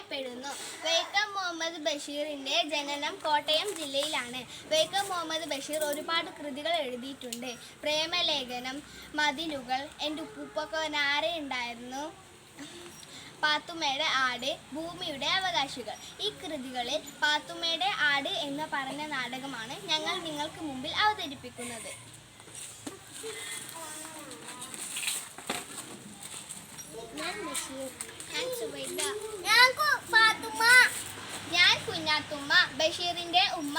അറിയപ്പെടുന്നു. വൈക്കം മുഹമ്മദ് ബഷീറിന്റെ ജനനം കോട്ടയം ജില്ലയിലാണ്. വൈക്കം മുഹമ്മദ് ബഷീർ ഒരുപാട് കൃതികൾ എഴുതിയിട്ടുണ്ട്. പ്രേമലേഖനം, മതിലുകൾ, എൻ്റെ ഉപ്പൂപ്പൊക്കെ ഉണ്ടായിരുന്നു, പാത്തുമ്മയുടെ ആട്, ഭൂമിയുടെ അവകാശികൾ. ഈ കൃതികളിൽ പാത്തുമ്മയുടെ ആട് എന്ന് പറഞ്ഞ നാടകമാണ് ഞങ്ങൾ നിങ്ങൾക്ക് മുമ്പിൽ അവതരിപ്പിക്കുന്നത്. ഞാൻ കുഞ്ഞാത്തുമ്മ, ബഷീറിന്റെ ഉമ്മ.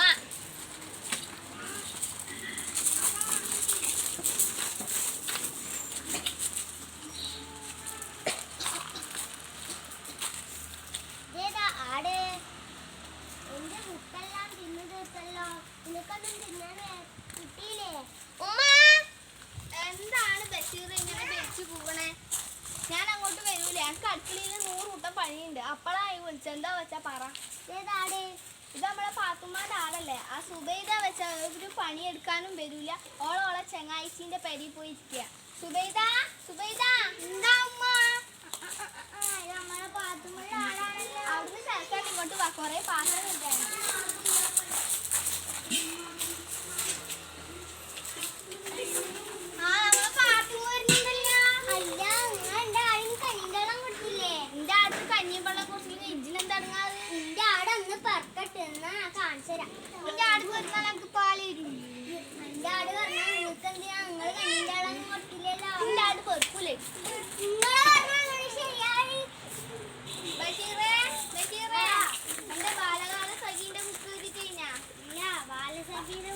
എന്താണ് ബഷീർ ഇങ്ങനെ പേടിച്ചു പോകണേ? ഞാൻ അങ്ങോട്ട് വരൂല, എനിക്ക് അടുക്കളയിൽ 100 കൂട്ടം പണിയുണ്ട്. അപ്പളായി വിളിച്ചത്. എന്താ വെച്ചാ പറ. ഇത് നമ്മളെ പാത്തുമ്മാന്റെ ആടല്ലേ? ആ സുബൈദ വെച്ച ഒരു പണിയെടുക്കാനും വരൂല. ഓളോളെ ചെങ്ങാഴ്ചീന്റെ പെരി പോയി ഇരിക്കുക. സുബൈദ, സുബൈദ, എന്താ ഉമ്മ? അവിടുന്ന് സ്ഥലത്തോട്ട് ഇങ്ങോട്ട് വാ, കൊറേ പാത്രം ഇരിക്കാണ്. ബാലസഖീന്റെ